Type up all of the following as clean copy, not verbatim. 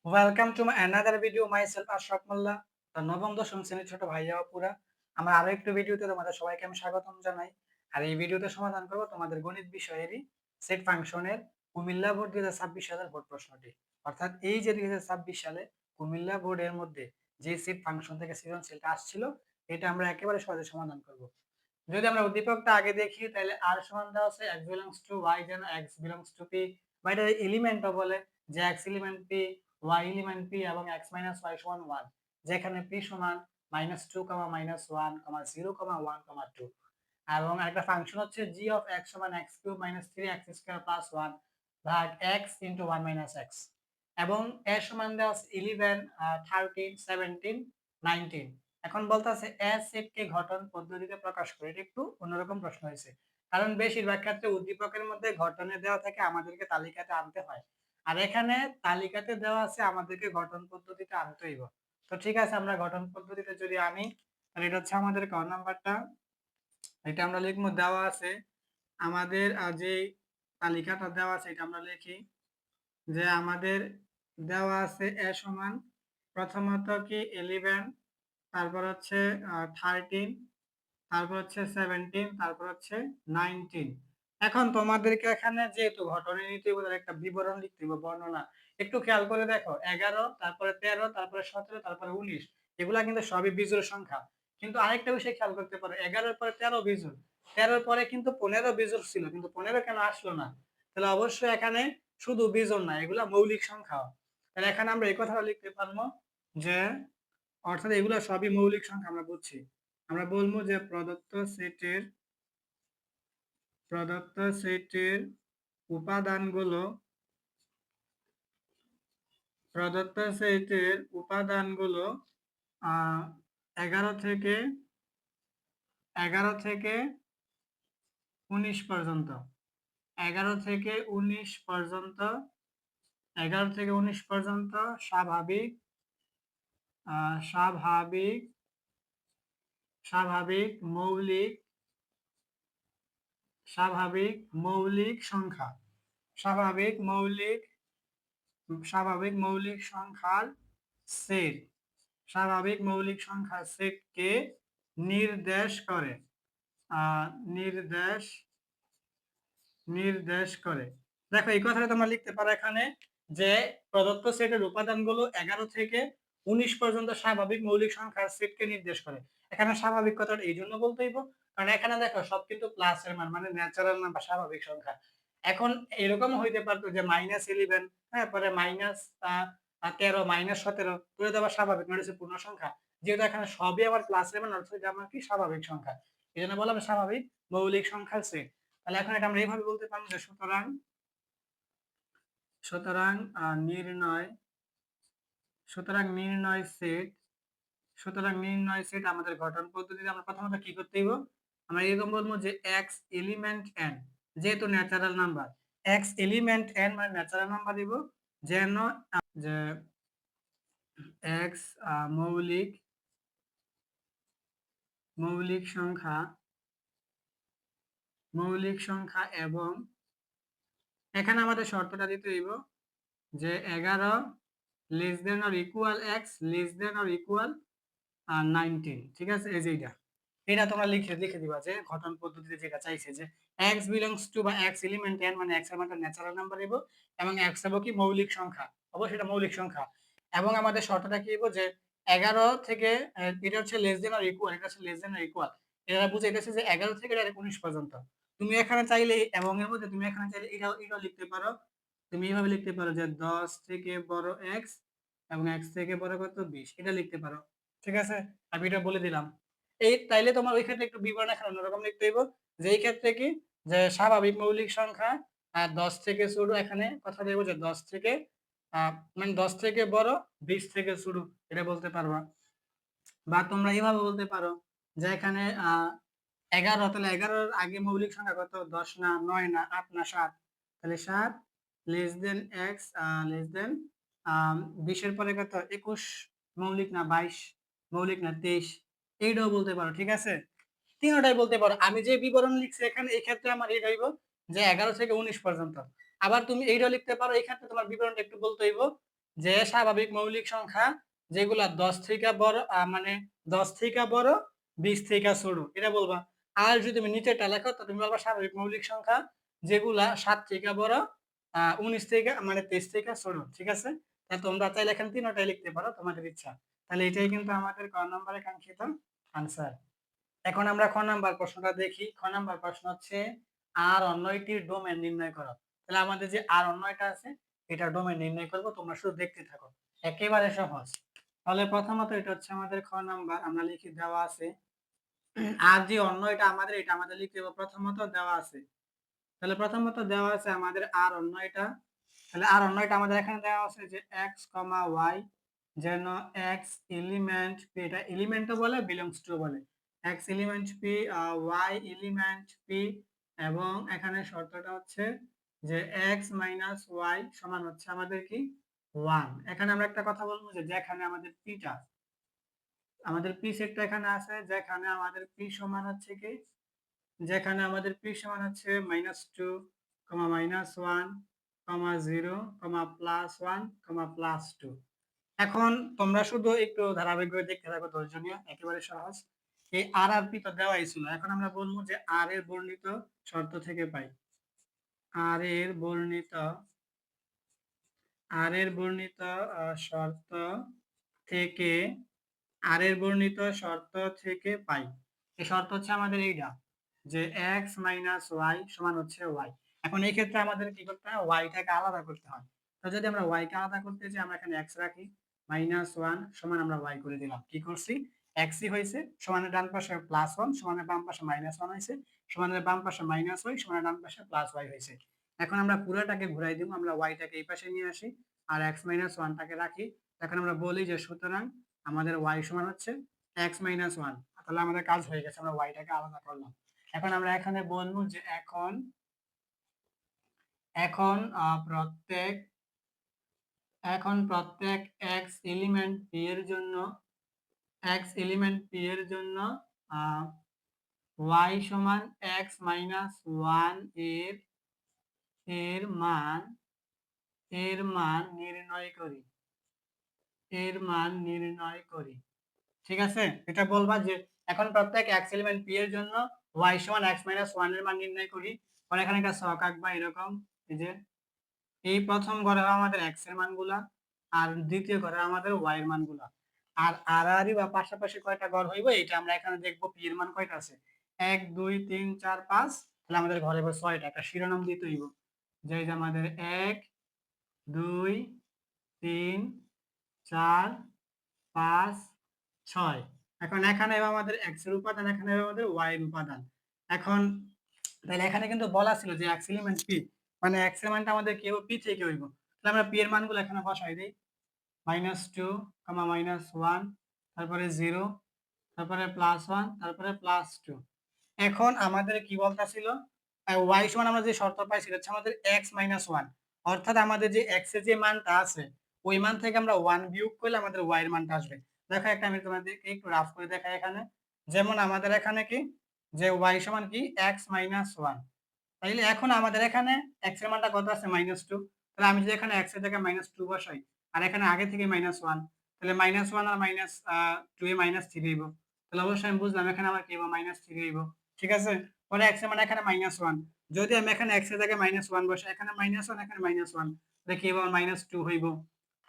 Welcome to my another video myself Ashraf Molla. নবম দশম শ্রেণীর ছোট ভাইয়া আপুরা, আমার আরো একটু ভিডিওতে তোমাদের সবাইকে আমি স্বাগতম জানাই। আর এই ভিডিওতে সমাধান করব তোমাদের গণিত বিষয়েরই সেট ফাংশনের কুমিল্লা বোর্ড 2026 সালের বোর্ড প্রশ্নটি। অর্থাৎ এই যে 2026 সালে কুমিল্লা বোর্ডের মধ্যে যে সেট ফাংশন থেকে সৃজনশীলটা আসছিল, এটা আমরা একেবারে সহজে সমাধান করব। যদি আমরা উদ্দীপকটা আগে দেখি তাহলে r সমান দেওয়া আছে x belongs to y, যেন x belongs to p, বা এটা এলিমেন্টও বলে যে x element p, y element p এবং x minus y সমান 1, যেখানে p সমান -2, -1, 0, 1, 2। এবং একটা ফাংশন হচ্ছে g of x সমান x cube minus 3x square plus 1 ভাগ x into 1 minus x। এবং এর সমান দেওয়া আছে 11, 13, 17, 19। এখন বলতেছে এ সেটকে গঠন পদ্ধতিতে প্রকাশ করে। এটা একটু অন্যরকম প্রশ্ন হয়েছে, কারণ বেশিরভাগ ক্ষেত্রে উদ্দীপকের মধ্যে গঠনে দেওয়া থাকে, আমাদেরকে তালিকাতে আনতে হয়। আর এখানে তালিকাতে দেওয়া আছে, আমাদেরকে গঠন পদ্ধতিতে আনতে হইব। তো ঠিক আছে, আমরা গঠন পদ্ধতিতে যদি আনি তাহলে এটা হচ্ছে আমাদের ক নাম্বারটা। এটা আমরা লিখবো, দেওয়া আছে আমাদের যে তালিকাটা দেওয়া আছে এটা আমরা লিখি যে আমাদের দেওয়া আছে এ সমান প্রথমত কি 11, তারপর হচ্ছে 13, তারপর হচ্ছে 17, তারপর হচ্ছে 19। এখন তোমাদেরকে এখানে যেহেতু ঘটনা নিতে হবে, একটা বিবরণ লিখতে হবে, বর্ণনা। একটু খেয়াল করে দেখো, 11, তারপরে 13, তারপরে 17, তারপরে 19, এগুলা কিন্তু সবই বিজোড় সংখ্যা। কিন্তু আরেকটা বিষয় খেয়াল করতে পারো, 11-এর পরে 13 বিজোড়, 13-এর পরে কিন্তু 15 বিজোড় ছিল, কিন্তু 15 কেন আসলো না? তাহলে অবশ্যই এখানে শুধু বিজোড় না, এগুলা মৌলিক সংখ্যা। তাহলে এখানে আমরা এই কথাটা লিখতে পারবো যে অর্থাৎ এগুলা সবই মৌলিক সংখ্যা। আমরা বুঝছি, আমরা বলবো যে প্রদত্ত সেটের উপাদানগুলো প্রদত্ত সেটের উপাদানগুলো আহ 11 থেকে 19 পর্যন্ত, 11 থেকে 19 পর্যন্ত, 11 থেকে 19 পর্যন্ত স্বাভাবিক স্বাভাবিক স্বাভাবিক মৌলিক স্বাভাবিক মৌলিক সংখ্যা, স্বাভাবিক মৌলিক স্বাভাবিক মৌলিক সংখ্যার সেট, স্বাভাবিক মৌলিক সংখ্যার সেটকে নির্দেশ করে, আহ, নির্দেশ নির্দেশ করে। দেখো এই কথাটা তোমরা লিখতে পারো এখানে যে প্রদত্ত সেটের উপাদানগুলো 11 থেকে 19 পর্যন্ত স্বাভাবিক মৌলিক সংখ্যার সেটকে নির্দেশ করে। এখানে স্বাভাবিক কথাটা এই জন্য বলতে হইব কারণ এখানে দেখো সব কিন্তু প্লাসের মান, মানে ন্যাচারাল নাম্বার, স্বাভাবিক সংখ্যা। এখন এরকম হইতে পারতো যে -11, হ্যাঁ, পরে -13, -17, তুই তো আবার স্বাভাবিক মানে হচ্ছে পূর্ণ সংখ্যা। যেহেতু এখানে সবই আমার প্লাসের মান, অর্থাৎ এটা আমার কি স্বাভাবিক সংখ্যা, এই জন্য বললাম স্বাভাবিক মৌলিক সংখ্যার সেট। তাহলে এখন এটা আমরা এইভাবে বলতে পারবো যে সুতরাং সুতরাং নির্ণয় সুতরাং নির্ণয় সেট সুতরাং নির্ণয় সেট আমাদের গঠন পদ্ধতিতে আমরা প্রথমত কি করতে হইব, আমরা এরকম বলবো যে এক্স এলিমেন্ট এন, যেহেতু natural number, x element N মানে ন্যাচারাল নাম্বার দিব, যেন যে এক্স মৌলিক মৌলিক সংখ্যা এবং এখানে আমাদের শর্তটা দিতে হইব যে 11 less than or equal x less than or equal 19। ঠিক আছে, এই যে এটা তোমরা লিখে লিখে দিবা যে ঘটন পদ্ধতিতে যেটা চাইছে যে এক্স বিলংস টু বা এক্স এলিমেন্ট এন মানে এক্স এর মানটা ন্যাচারাল নাম্বার দিব এবং এক্স হবে কি মৌলিক সংখ্যা, অবশ্যই এটা মৌলিক সংখ্যা। এবং আমাদের শর্তটা কি হইব যে 11 থেকে এটা হচ্ছে লেস দেন অর ইকুয়াল, এটা হচ্ছে লেস দেন অর ইকুয়াল, এটা বুঝে এটা হচ্ছে যে 11 থেকে ডাইরেক্ট 19 পর্যন্ত। তুমি এখানে চাইলে এবং এর মধ্যে তুমি এখানে চাইলে এটাও লিখতে পারো, তুমি এইভাবে লিখতে পারো যে 10 থেকে বড় এক্স এবং এক্স থেকে বড় কত 20, এটা লিখতে পারো। ঠিক আছে, আমি এটা বলে দিলাম। এই তাইলে তোমার ওই ক্ষেত্রে একটু বিবরণ এখানে অন্যরকম লিখতে হইব, যে এই ক্ষেত্রে কি যে স্বাভাবিক মৌলিক সংখ্যা আর 10 থেকে ছোট, এখানে কথা দেব যে 10 থেকে মানে 10 থেকে বড়, 20 থেকে ছোট, এটা বলতে পারবা। বা তোমরা এইভাবে বলতে পারো যে এখানে 11, তাহলে 11-এর আগে মৌলিক সংখ্যা কত, 10 না, 9 না, 8 না, 7, তাহলে 7 less than x less than 20-এর পরে কত, 21 মৌলিক না, 22 মৌলিক না, 23, এইটাও বলতে পারো। ঠিক আছে, তিনটাই বলতে পারো। আমি যে বিবরণ লিখছি এখানে এই ক্ষেত্রে আমার এইটা হইব যে 11 থেকে 19 পর্যন্ত। আবার তুমি এইটাও লিখতে পারো, এই ক্ষেত্রে তোমার বিবরণটা একটু বলতে হইব যে স্বাভাবিক মৌলিক সংখ্যা যেগুলা 10 থেকে বড় মানে 10 থেকে বড় 20 থেকে ছোট এটা বলবা। আর যদি তুমি নিচেরটা লেখো তো তুমি বলবা স্বাভাবিক মৌলিক সংখ্যা যেগুলা 7 থেকে বড় 19 থেকে মানে 23 থেকে ছোট। ঠিক আছে? তা তোমরা চাইলে এখানে তিনটাই লিখতে পারো তোমাদের ইচ্ছা। তাহলে এটাই কিন্তু আমাদের ক নম্বরের কাঙ্ক্ষিত আনসার। এখন আমরা খ নাম্বার প্রশ্নটা দেখি। খ নাম্বার প্রশ্ন হচ্ছে আর অন্যটির ডোমেন নির্ণয় করো। তাহলে আমাদের যে আর অন্যটা আছে এটা ডোমেন নির্ণয় করব, তোমরা শুধু দেখতে থাকো। একেবারে সহজ। তাহলে প্রথমত এটা হচ্ছে আমাদের খ নাম্বার, আমরা লিখে দেওয়া আছে। আর যে অন্য এটা আমাদের লিখতে হবে। প্রথমত দেওয়া আছে, তাহলে প্রথমত দেওয়া আছে আমাদের আর অন্য এটা। তাহলে আর অন্য এটা আমাদের এখানে দেওয়া আছে যে x, y যেন x এলিমেন্ট p, এটা এলিমেন্টও বলে বিলংস টু বলে, x element p y element p, এবং এখানে শর্তটা হচ্ছে যে x মাইনাস y সমান হচ্ছে আমাদের কি 1। এখানে আমরা একটা কথা বলবো যে যেখানে আমাদের pটা আমাদের p সেটটা এখানে আছে, যেখানে আমাদের p সমান হচ্ছে কি, যেখানে আমাদের p সমান হচ্ছে -2, -1, 0, +1, +2। এখন তোমরা শুধু একটু ধারাবাহিকভাবে দেখতে থাকো, ধৈর্যনীয়, একেবারে সহজ। এই আর আর পি তো দেওয়াই ছিল। এখন আমরা বলবো যে আর এর বর্ণিত শর্ত থেকে পাই। আর এর বর্ণিত শর্ত থেকে পাই। এই শর্ত হচ্ছে আমাদের এইটা যে x মাইনাস ওয়াই সমান হচ্ছে y। এখন এই ক্ষেত্রে আমাদের কি করতে হয়, y টাকে আলাদা করতে হয়। তো যদি আমরা y কে আলাদা করতে চাই আমরা এখানে x রাখি, -1 সমান আমরা y করে দিলাম। কি করছি, x ই হইছে, সমানের ডান পাশে +1 সমানের বাম পাশে -1 হইছে, সমানের বাম পাশে -y সমানের ডান পাশে +y হইছে। এখন আমরা পুরোটাকে ঘুরাই দিব, আমরা y টাকে এই পাশে নিয়ে আসি আর x - 1 টাকে রাখি। এখন আমরা বলি যে সুতরাং আমাদের y সমান হচ্ছে x - 1। তাহলে আমাদের কাজ হয়ে গেছে, আমরা y টাকে আলাদা করলাম। এখন আমরা এখানে বলবো যে এখন এখন প্রত্যেক x এলিমেন্ট p এর জন্য y সমান x - 1 এর মান নির্ণয় করি। ঠিক আছে? এটা বলবা যে এখন প্রত্যেক x এলিমেন্ট p এর জন্য y সমান x - 1 এর মান নির্ণয় করি। পরে এখানে একটা ছক আঁকবা এরকম, এই যে এই প্রথম ঘরে আমাদের x এর মানগুলা আর দ্বিতীয় ঘরে আমাদের y এর মানগুলা। আর আড়াআড়ি বা পাশাপাশি কয়টা ঘর হইব এটা আমরা এখানে দেখব। p এর মান কয়টা আছে, 1 2 3 4 5, তাহলে আমাদের ঘরে হবে 6টা। একটা শিরোনাম দিতে হইব যে এই যে আমাদের 1 2 3 4 5 6। এখন এখানে আমাদের x এর উপাদান, এখানে আমাদের y এর উপাদান। এখন তাহলে এখানে কিন্তু বলা ছিল যে x এলিমেন্ট p, মানে x এর মানটা আমাদের কি হবে, p থেকে হইব। তাহলে আমরা p এর মানগুলো এখানে বসাই দেই, -2, -1, তারপরে 0, তারপরে +1, তারপরে +2। এখন আমাদের কি বলতাছিল, y সমান আমরা যে শর্ত পাই সেটা হচ্ছে আমাদের x - 1, অর্থাৎ আমাদের যে x এর যে মানটা আছে ওই মান থেকে আমরা 1 বিয়োগ করলে আমাদের y এর মানটা আসবে। দেখো একটা আমি তোমাদেরকে একটু রাফ করে দেখাই এখানে। যেমন আমাদের এখানে কি যে y সমান কি x - 1, তাইলে এখন আমাদের এখানে x এর মানটা কত আছে, -2। তাহলে আমি যদি এখানে x এর জায়গায় -2 বসাই আর এখানে আগে থেকে -1, তাহলে -1 আর -2 এ -3 হইব। তাহলে অবশ্যই আমি বুঝলাম এখানে আমার কি হইব, -3 হইব। ঠিক আছে? পরে x এর মানে এখানে -1, যদি আমি এখানে x এর জায়গায় -1 বসাই, এখানে -1 এখানে -1, তাহলে কি হবে, -2 হইব।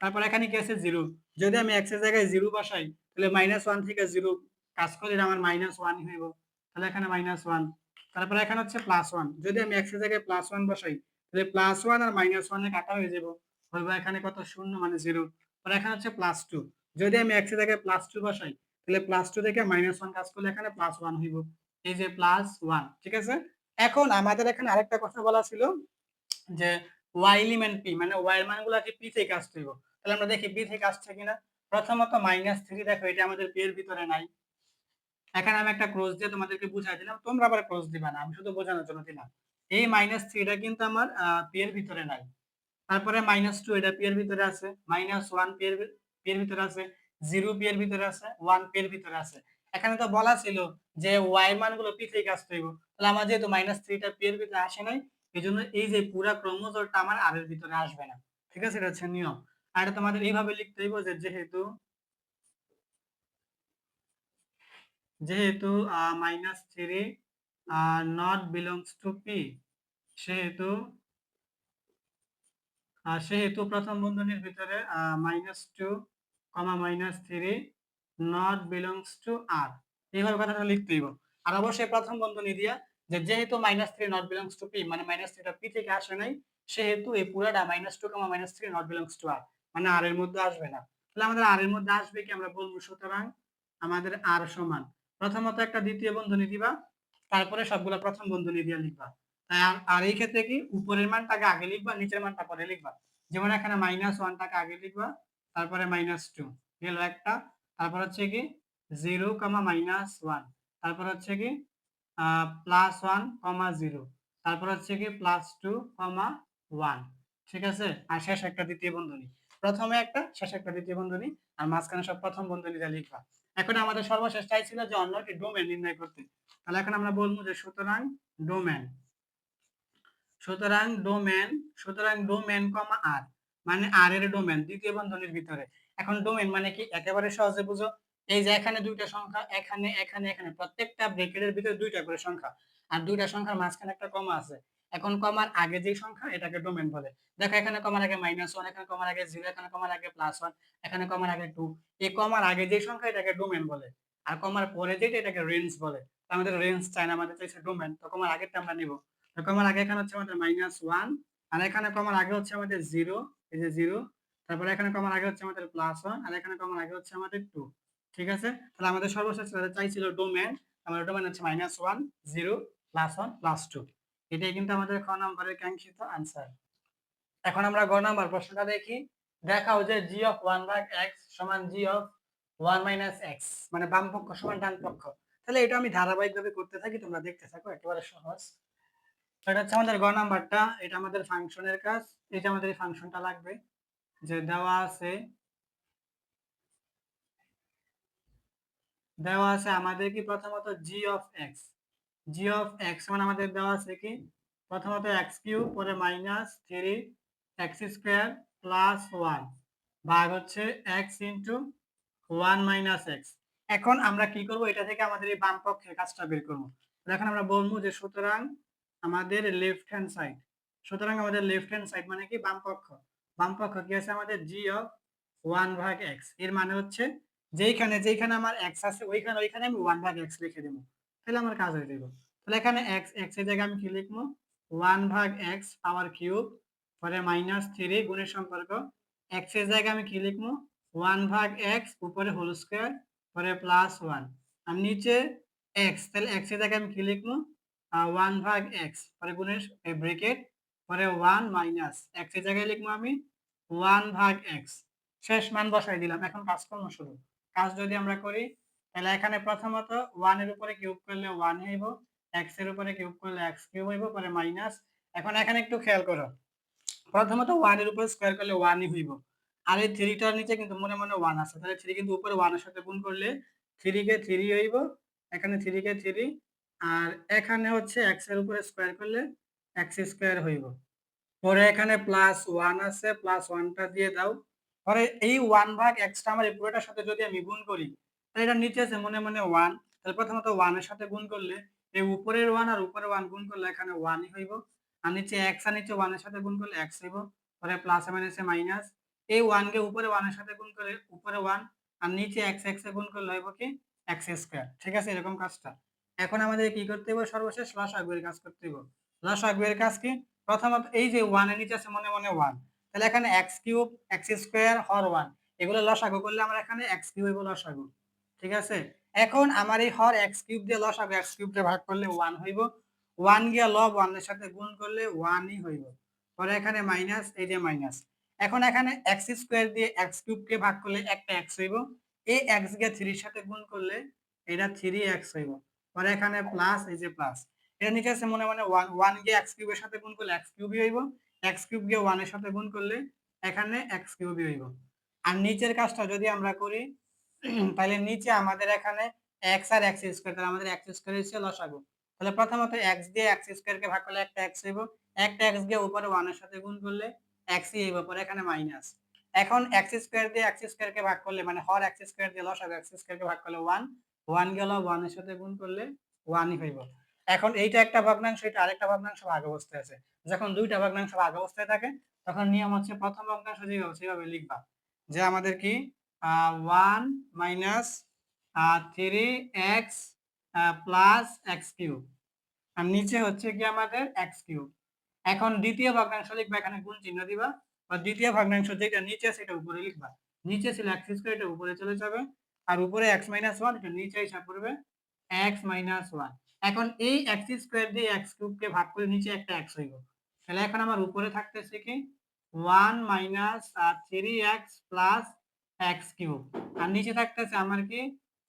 তারপর এখানে কি আছে, 0, যদি আমি x এর জায়গায় 0 বসাই তাহলে -1 থেকে 0 কাজ করলে আমার -1 হইব। তাহলে এখানে -1। তারপরে এখানে হচ্ছে +1, যদি আমি x এর জায়গায় +1 বসাই তাহলে +1 আর -1 এ কাটা হয়ে যাব, হইব এখানে কত, 0 মানে 0। পরে এখানে হচ্ছে +2, যদি আমি x এর জায়গায় +2 বসাই তাহলে +2 থেকে -1 কাজ করলে এখানে +1 হইব, এই যে +1। ঠিক আছে? এখন আমাদের এখানে আরেকটা কথা বলা ছিল যে y এলিমেন্ট p, মানে y এর মানগুলো কি p থেকে আসতে হইব। তাহলে আমরা দেখি p থেকে আসছে কিনা। প্রথমত -3, দেখো এটা আমাদের p এর ভিতরে নাই। এখানে আমি একটা ক্রস দিয়ে তোমাদেরকে বুঝাই দিলাম, তোমরা আবার ক্রস দিবা না, আমি শুধু বোঝানোর জন্য দিলাম। এই -3টা কিন্তু আমার p এর ভিতরে নাই। তারপরে -2 এটা p এর ভিতরে আছে, -1 p এর ভিতরে আছে, 0 p এর ভিতরে আছে, 1 p এর ভিতরে আছে। এখানে তো বলা ছিল যে y এর মানগুলো p থেকে আসতে হইব। তাহলে আমার যেহেতু -3টা p এর ভিতরে আসে নাই, এজন্য এই যে পুরা ক্রমজোড়টা আমার r এর ভিতরে আসবে না। ঠিক আছে? এটা হচ্ছে নিয়ম। আর এটা তোমাদের এইভাবে লিখতে হইব যে যেহেতু যেহেতু -3 নট বিলংস টু পি, সেহেতু সেহেতু প্রথম বন্ধনীর ভিতরে -2 -3 নট বিলংস টু আর, এইভাবে কথাটা লিখতে হইব। আর অবশ্যই প্রথম বন্ধনী দিয়া যে যেহেতু -3 নট বিলংস টু পি, মানে -3টা পি থেকে আসে নাই, সেহেতু এই পুরাটা -2 -3 নট বিলংস টু আর, মানে আর এর মধ্যে আসবে না। তাহলে আমাদের আর এর মধ্যে আসবে কি আমরা বলবো, সুতরাং আমাদের আর সমান প্রথমত একটা দ্বিতীয় বন্ধনী দিবা, তারপরে সবগুলা প্রথম বন্ধনী দিয়ে লিখবা। আর এই ক্ষেত্রে কি উপরের মানটাকে আগে লিখবা, নিচের মানটা পরে লিখবা। যেমন এখানে -1টাকে আগে লিখবা, তারপরে -2 গেল একটা, তারপর হচ্ছে কি 0, -1, তারপর হচ্ছে কি +1, 0, তারপর হচ্ছে কি +2, 1, ঠিক আছে। আর শেষ একটা দ্বিতীয় বন্ধনী, প্রথমে একটা শেষ একটা দ্বিতীয় বন্ধনী, আর মাঝখানে সব প্রথম বন্ধনীটা লিখবা। এখন আমাদের সর্বশেষ চাইছিল যে অন্য একটি ডোমেন নির্ণয় করতে। তাহলে এখন আমরা বলবো যে সুতরাং ডোমেন, সুতরাং ডোমেন কমা আর, মানে আর এর ডোমেন দ্বিতীয় বন্ধনীর ভিতরে। এখন ডোমেন মানে কি একেবারে সহজে বুঝো, এই যে এখানে দুইটা সংখ্যা, এখানে এখানে এখানে প্রত্যেকটা ব্র্যাকেটের ভিতরে দুইটা করে সংখ্যা, আর দুইটা সংখ্যার মাঝখানে একটা কমা আছে। এখন কমার আগে যে সংখ্যা এটাকে ডোমেন বলে। দেখো এখানে কমার আগে -1, এখানে কমার আগে 0, এখানে কমার আগে +1, এখানে কমার আগে 2, এই কমার আগে যে সংখ্যা এটাকে ডোমেন বলে, আর কমার পরে যেটা এটাকে রেঞ্জ বলে। আমাদের রেঞ্জ চাই না, আমাদের চাইছে ডোমেন, তো কমার আগেরটা আমরা নিব। কমার আগে এখানে হচ্ছে আমাদের -1, আর এখানে কমার আগে হচ্ছে আমাদের 0, এই যে 0, তারপরে এখানে কমার আগে হচ্ছে আমাদের +1, আর এখানে কমার আগে হচ্ছে আমাদের 2, ঠিক আছে। তাহলে আমাদের সর্বশেষ চাইছিল ডোমেন, আমাদের ডোমেন হচ্ছে -1, 0, +1, +2। এটাই কিন্তু আমাদের খ নম্বরের কাঙ্ক্ষিত आंसर। এখন আমরা গ নাম্বার প্রশ্নটা দেখি। দেখাও যে g of 1/x সমান g of 1 - x, মানে বাম পক্ষ সমান ডান পক্ষ। তাহলে এটা আমি ধারাবাহিকভাবে করতে থাকি, তোমরা দেখতে থাকো, একেবারে সহজ। এটা হচ্ছে আমাদের গ নাম্বারটা, এটা আমাদের ফাংশনের কাজ। এটা আমাদের এই ফাংশনটা লাগবে, যে দেওয়া আছে আমাদের কি প্রথমত g of x, মানে আমাদের দেওয়া আছে কি প্রথমত x³ পরে -3x² +1 ভাগ হচ্ছে x * 1 - x। এখন আমরা কি করব, এটা থেকে আমাদের এই বাম পক্ষের কাজটা বের করব। এখন আমরা বলবো যে সুতরাং আমাদের লেফট হ্যান্ড সাইড, সুতরাং আমাদের লেফট হ্যান্ড সাইড মানে কি বাম পক্ষ। বাম পক্ষ কি আছে আমাদের g of 1/x, এর মানে হচ্ছে যেইখানে যেইখানে আমার x আছে ওইখানে ওইখানে আমি 1/x লিখে দেব, তাহলে আমার কাজ হয়ে যাবে। তাহলে এখানে x এর জায়গায় আমি কি লিখবো, 1/x পাওয়ার কিউব পরে -3 গুণের সম্পর্ক, x এর জায়গায় আমি কি লিখবো, 1/x উপরে হোল স্কয়ার পরে +1, আর নিচে x, তাহলে x এর জায়গায় আমি কি লিখবো, 1/x পরে গুণের ব্র্যাকেট পরে 1 মাইনাস x এর জায়গায় লিখবো আমি 1/x, শেষ মান বসাই দিলাম। এখন কাজকর্ম শুরু। কাজ যদি আমরা করি, তাহলে এখানে প্রথমত 1 এর উপরে কিউব করলে 1 হইব, x এর উপরে কিউব করলে x³ হইব, পরে মাইনাস। এখন এখানে একটু খেয়াল করো, প্রথমত 1 এর উপরে স্কয়ার করলে 1 ই হইব, আর এই 3 টার নিচে কিন্তু মনে মনে 1 আছে, তাহলে 3 কিন্তু উপরে 1 এর সাথে গুণ করলে 3 কে 3 হইব, এখানে 3 কে 3, আর এখানে হচ্ছে x এর উপরে স্কয়ার করলে x² হইব। পরে এখানে +1 আছে, +1টা দিয়ে দাও। পরে এই 1/x টা আমার এই পুরোটার সাথে যদি আমি গুণ করি, তাহলে এটা নিচে আছে মনে মনে 1, তাহলে প্রথমত 1 এর সাথে গুণ করলে এই উপরের 1 আর উপরের 1 গুণ করলে এখানে 1 ই হইব, আর নিচে x আর নিচে 1 এর সাথে গুণ করলে x হইব, পরে প্লাস এ মাইনাসে মাইনাস, এই 1 কে উপরে 1 এর সাথে গুণ করলে উপরে 1, আর নিচে x এ গুণ করলে হইব কি x², ঠিক আছে, এরকম কাজটা। এখন আমাদের কি করতে হবে, সর্বশেষ লসাগু এর কাজ করতে হবে। লসাগু এর কাজ কি, প্রথমত এই যে 1 এর নিচে আছে মনে মনে 1, তাহলে এখানে x³ x² হর 1, এগুলো লসাগু করলে আমরা এখানে x³ হইব লসাগু, ঠিক আছে। এখন আমার এই হর x³ দিয়ে লসাগু x³ দিয়ে ভাগ করলে 1 হইব, 1 গিয়া লব 1 এর সাথে গুণ করলে 1 ই হইব, পরে এখানে মাইনাস, এই যে মাইনাস। এখন এখানে x² দিয়ে x³ কে ভাগ করলে একটা x হইব, এই x গিয়া 3 এর সাথে গুণ করলে এটা 3x হইব, পরে এখানে প্লাস, এই যে প্লাস। এর নিচে আছে মনে মনে 1, 1 গিয়ে x³ এর সাথে গুণ করলে x³ হইব, x³ গিয়ে 1 এর সাথে গুণ করলে এখানে x³ হইব। আর নিচের কাজটা যদি আমরা করি, তাহলে নিচে আমাদের এখানে x আর x², তাহলে আমাদের x² হচ্ছে লসাগু। তাহলে প্রথমত x দিয়ে x² কে ভাগ করলে একটা x হইব, একটা x গিয়ে উপরে 1 এর সাথে গুণ করলে x ই হইব, পরে এখানে মাইনাস। এখন এক্স স্কোয়ার দিয়ে এক্স স্কোয়ার কে ভাগ করলে মানে হর এক্স স্কোয়ার দিয়ে লসাগু এক্স স্কোয়ার কে ভাগ করলে 1 1 গেল 1 এর সাথে গুণ করলে 1 ই হইব। এখন এইটা একটা ভগ্নাংশ, এটা আরেকটা ভগ্নাংশ ভাগ অবস্থায় আছে। যখন দুইটা ভগ্নাংশ ভাগ অবস্থায় থাকে তখন নিয়ম হচ্ছে প্রথম ভগ্নাংশ যেভাবে সেভাবে লিখবা, যে আমাদের কি 1 minus 3x plus x cube, আর নিচে হচ্ছে কি আমাদের এক্স কিউব। এখন দ্বিতীয় ভগ্নাংশ লিখবা, এখানে গুণ চিহ্ন দিবা, বা দ্বিতীয় ভগ্নাংশ যেটা নিচে সেটা উপরে লিখবা। নিচে ছিল এক্স স্কয়ার, এটা উপরে চলে যাবে, আর উপরে এক্স মাইনাস ওয়ান, এটা নিচে হিসাব করবে এক্স মাইনাস ওয়ান। এখন এই এক্স স্কয়ার দিয়ে এক্স কিউব কে ভাগ করে নিচে একটা এক্স হইব, তাহলে এখন আমার উপরে থাকতেছে কি 1 minus 3x plus x cube, আর নিচে থাকতেছে আমার কি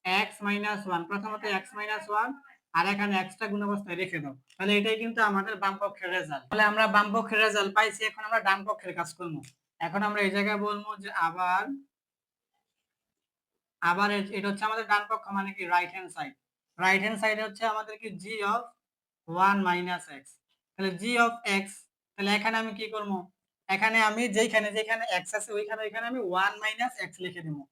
এক্স মাইনাস ওয়ান। প্রথমত এক্স মাইনাস ওয়ান, আর এখানে এক্সটা গুণ অবস্থায় রেখে দাও, তাহলে এটাই কিন্তু আমাদের বাম পক্ষের রেজাল্ট। তাহলে আমরা বাম পক্ষের রেজাল্ট পাইছি, এখন আমরা ডান পক্ষের কাজ করবো। এখন আমরা এই জায়গায় বলবো যে আবার আবার এটা হচ্ছে আমাদের ডান পক্ষ, মানে কি right hand side. Right hand সাইডে হচ্ছে আমাদের কি জি অফ 1 মাইনাস এক্স, তাহলে জি অফ এক্স। তাহলে এখানে আমি কি করব, এখানে আমি যেখানে যেখানে এক্স আছে ওইখানে ওইখানে আমি 1 মাইনাস এক্স লিখে দেবো।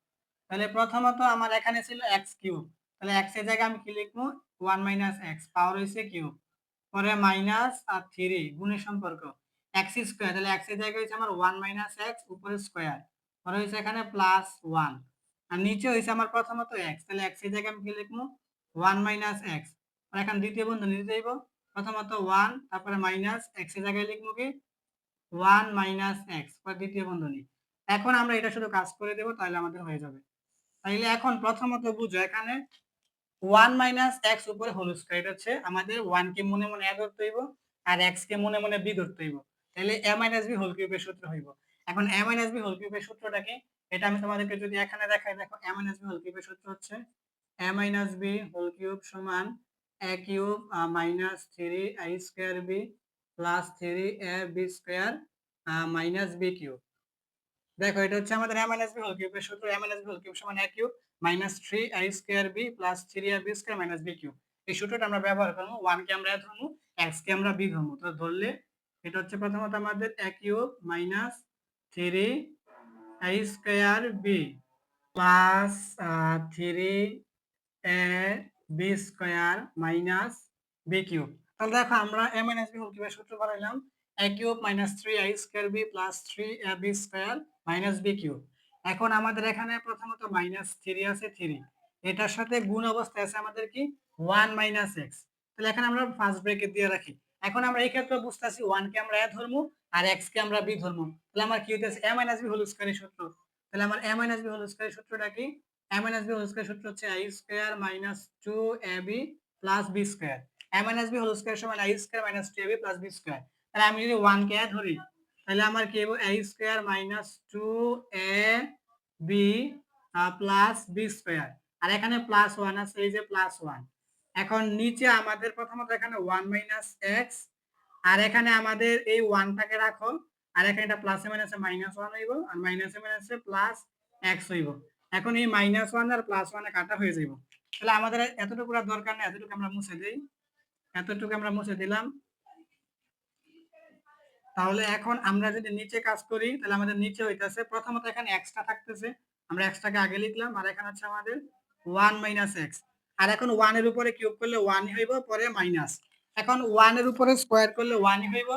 তাহলে প্রথমত আমার এখানে ছিল এক্স কিউব, তাহলে এক্স এর জায়গায় আমি কি লিখবো 1 মাইনাস এক্স, পাওয়ার হইছে কিউব, পরে মাইনাস আর 3 গুণের সম্পর্ক এক্স স্কয়ার, তাহলে এক্স এর জায়গায় হইছে আমার 1 মাইনাস এক্স উপরে স্কয়ার, পরে হইছে এখানে প্লাস 1, আর নিচে হইছে আমার প্রথমত এক্স, তাহলে এক্স এর জায়গায় আমি কি লিখবো 1 মাইনাস এক্স, আর এখন দ্বিতীয় বন্ধনী দিতে যাইব, প্রথমত 1 তারপরে মাইনাস এক্স এর জায়গায় লিখবো কি 1 মাইনাস এক্স, পরে দ্বিতীয় বন্ধনী। এখন আমরা এটা শুধু কাজ করে দেব, তাহলে আমাদের হয়ে যাবে। তাইলে এখন প্রথমত বুঝো, এখানে 1 মাইনাস এক্স উপরে হোল স্কয়ার, এটা হচ্ছে আমাদের 1 কে মনে মনে a ধরতে হইব, আর x কে মনে মনে b ধরতে হইব, তাহলে a মাইনাস b হোল কিউবের সূত্র হইব। এখন a মাইনাস b হোল কিউবের সূত্রটা কি, এটা আমি তোমাদেরকে যদি এখানে দেখাই, দেখো a মাইনাস b হোল কিউবের সূত্র হচ্ছে a minus b whole cube সমান a cube minus 3a square b plus 3ab square minus b cube. দেখো এটা হচ্ছে আমাদের a মাইনাস b হোল কিউবের সূত্র, a minus b whole cube সমান a cube minus 3a square b plus 3ab square minus b cube. এই সূত্রটা আমরা ব্যবহার করব, 1 কে আমরা a ধরবো, x কে আমরা b ধরবো। তো ধরলে এটা হচ্ছে প্রথমত আমাদের a cube minus 3a square b plus 3ab square minus b cube. তাহলে দেখো আমরা a মাইনাস b হোল কিউবের সূত্র বানাইলাম a cube minus 3a square b plus 3ab square minus b cube. এখন আমাদের এখানে প্রথমত মাইনাস 3 আছে 3, এটার সাথে গুণ অবস্থায় আছে আমাদের কি 1 মাইনাস এক্স, তাহলে এখানে আমরা ফার্স্ট ব্র্যাকেট দিয়ে রাখি। এখন আমরা এই ক্ষেত্রে বুঝতাছি 1 কে আমরা a ধরবো আর x কে আমরা b ধরবো, তাহলে আমার কি হইতাছে a মাইনাস b হোল স্কয়ারের সূত্র। তাহলে আমার a মাইনাস b হোল স্কয়ারের সূত্রটা কি, a minus b whole square সূত্র হচ্ছে a square minus 2ab plus b square. a minus b whole square সমান a square minus 2ab plus b square. তাহলে আমি যদি 1 কে a ধরি, তাহলে আমার কি হবে a square minus 2ab plus b square, আর এখানে প্লাস 1 আছে, এই যে প্লাস 1। এখন নিচে আমাদের প্রথমত এখানে 1 মাইনাস এক্স, আর এখানে আমাদের এই 1 টাকে রাখো, আর এখানে এটা প্লাসে মাইনাসে মাইনাস 1 হইব, আর মাইনাসে মাইনাসে প্লাস এক্স হইব। এখন এই মাইনাস 1 আর প্লাস 1 এ কাটা হয়ে যাইব, তাহলে আমাদের এতটুকু আর দরকার নেই, এতটুকু আমরা মুছে দেই, এতটুকু আমরা মুছে দিলাম। তাহলে এখন আমরা যদি নিচে কাজ করি, তাহলে আমাদের নিচে হইতাছে প্রথমত এখানে এক্সটা থাকতেছে, আমরা এক্সটাকে আগে লিখলাম, আর এখানে হচ্ছে আমাদের 1 মাইনাস এক্স, আর এখন 1 এর উপরে কিউব করলে 1 ই হইব, পরে মাইনাস, এখন 1 এর উপরে স্কয়ার করলে 1 ই হইব,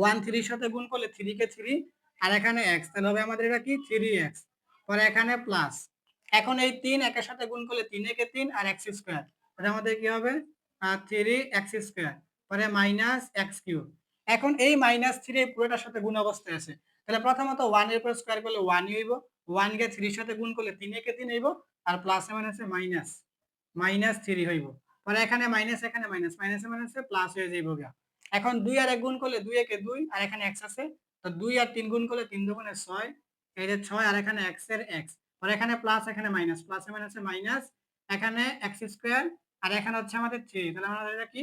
1 3 এর সাথে গুণ করলে 3 কে 3, আর এখানে এক্স, তাহলে হবে আমাদের এটা কি 3x, পরে এখানে প্লাস, এখন এই 3 একের সাথে গুণ করলে 3 একে 3 আর x স্কয়ার, এটা আমাদের কি হবে 3x স্কয়ার, পরে মাইনাস x কিউব। এখন এই মাইনাস 3 পুরোটার সাথে গুণ অবস্থায় আছে, তাহলে প্রথমত 1 এর উপর স্কয়ার করলে 1 ই হইব, 1 কে 3 এর সাথে গুণ করলে 3 একে 3 হইব, আর প্লাসে মাইনাসে মাইনাস, মাইনাস 3 হইব, পরে এখানে মাইনাস এখানে মাইনাস, মাইনাসে মাইনাসে প্লাস হয়ে যাইব গা। এখন 2 আর 1 গুণ করলে 2 একে 2, আর এখানে x আছে, তো 2 আর 3 গুণ করলে 3 দুগুণে 6, এই যে 6, আর এখানে x এর x, পরে এখানে প্লাস এখানে মাইনাস, প্লাসে মাইনাসে মাইনাস, এখানে x স্কয়ার, আর এখানে হচ্ছে আমাদের 3, তাহলে আমাদের এটা কি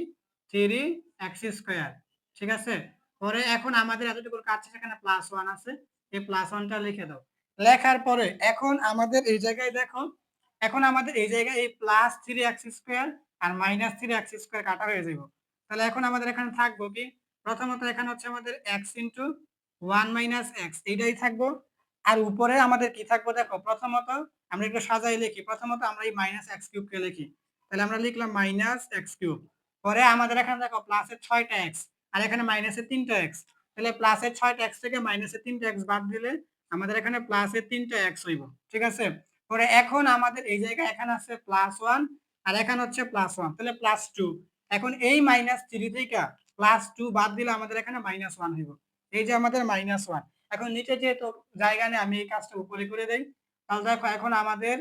3x স্কয়ার, ঠিক আছে। পরে এখন আমাদের এতটুকু কাজ শেষ, এখানে প্লাস 1 আছে, এই প্লাস 1টা লিখে দাও। লেখার পরে এখন আমাদের এই জায়গায় দেখো, এখন আমাদের এই জায়গায় এই প্লাস 3x স্কয়ার আর মাইনাস 3x স্কয়ার কাটা হয়ে যাবে, তাহলে এখন আমাদের এখানে থাকবো কি, প্রথমত এখানে হচ্ছে আমাদের x ইনটু 1 মাইনাস x, এইটাই থাকবো, আর উপরে আমাদের কি থাকবে দেখো, প্রথমত আমরা একটু সাজাই লিখি। প্রথমত আমরা এই মাইনাস এক্স কিউব কে লিখি। তাহলে আমরা লিখলাম মাইনাস এক্স কিউব। পরে আমাদের এখানে দেখো প্লাসের 6টা এক্স আর এখানে মাইনাসের 3টা এক্স। তাহলে প্লাসের 6টা এক্স থেকে মাইনাসের 3টা এক্স বাদ দিলে আমাদের এখানে প্লাসের 3টা এক্স হইব। ঠিক আছে। পরে এখন আমাদের এই জায়গায় এখানে আছে +1 আর এখানে হচ্ছে +1, তাহলে +2। এখন এই -3 থেকে +2 বাদ দিলে আমাদের এখানে -1 হইব। এই যে আমাদের -1। এখন নিচে যেহেতু জায়গা নেই, আমি এই কাজটা উপরে করে দেই। তাহলে দেখো এখন আমাদের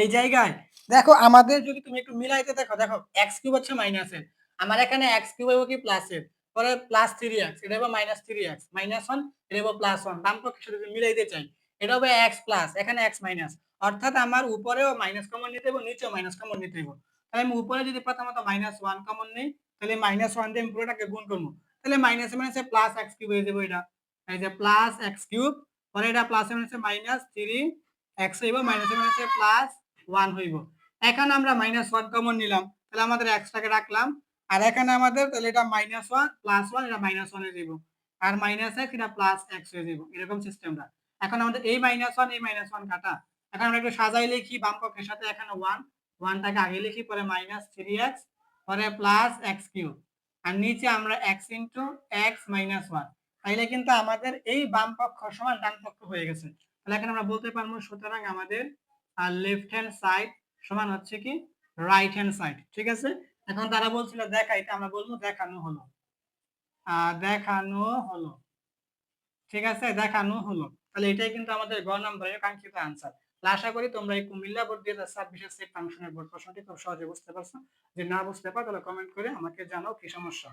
এই জায়গায় দেখো, আমাদের যদি তুমি একটু মিলাইতে দেখো, দেখো এক্স কিউব হচ্ছে মাইনাসের, আমার এখানে এক্স কিউব হইব কি প্লাসের, পরে +3x, এটা হবে -3x, -1, এটা হবে +1, বাম পক্ষের সাথে যদি মিলাইতে চাই এটা হবে x প্লাস, এখানে x মাইনাস, অর্থাৎ আমার উপরেও মাইনাস কমন নিতে হবে, নিচেও মাইনাস কমন নিতে হবে। তাহলে আমি উপরে যদি প্রথমত -1 কমন নেই, তাহলে -1 দিয়ে আমি পুরোটাকে গুণ করবো, তাহলে মাইনাসে মাইনাসে প্লাস এক্স কিউব হয়ে যাবে। এটা এই যে প্লাস এক্স কিউব, পরে এটা প্লাসে মাইনাসে -3x হইব, মাইনাসে মাইনাসে +1 হইব। এখানে আমরা -1 কমন নিলাম, তাহলে আমাদের x টাকে রাখলাম, আর এখানে আমাদের তাহলে এটা -1 +1, এটা -1 হয়ে যাব, আর -x এটা +x হয়ে যাব, এরকম সিস্টেমটা। এখন আমাদের এই -1 এই -1 কাটা। এখন আমরা একটু সাজাই লিখি বাম পক্ষের সাথে, এখানে 1 টাকে আগে লিখি, পরে -3x, পরে +x3, আর নিচে আমরা x * x - 1, তাইলে কিন্তু আমাদের এই বাম পক্ষ সমান ডান পক্ষ হয়ে গেছে। তাহলে এখন আমরা বলতে পারবো সুতরাং আমাদের লেফট হ্যান্ড সাইড সমান হচ্ছে কি রাইট হ্যান্ড সাইড। ঠিক আছে। এখন তারা বলছিল দেখাইতে, আমরা বলবো দেখানো হলো। দেখানো হলো। ঠিক আছে, দেখানো হলো। তাহলে এটাই কিন্তু আমাদের গ নম্বরের কাঙ্ক্ষিত আনসার। আশা করি তোমরা এই কুমিল্লা বোর্ড 2026 এর সেট ফাংশনের বোর্ড প্রশ্নটি খুব সহজে বুঝতে পারছো। যদি না বুঝতে পারো তাহলে কমেন্ট করে আমাকে জানাও কি সমস্যা।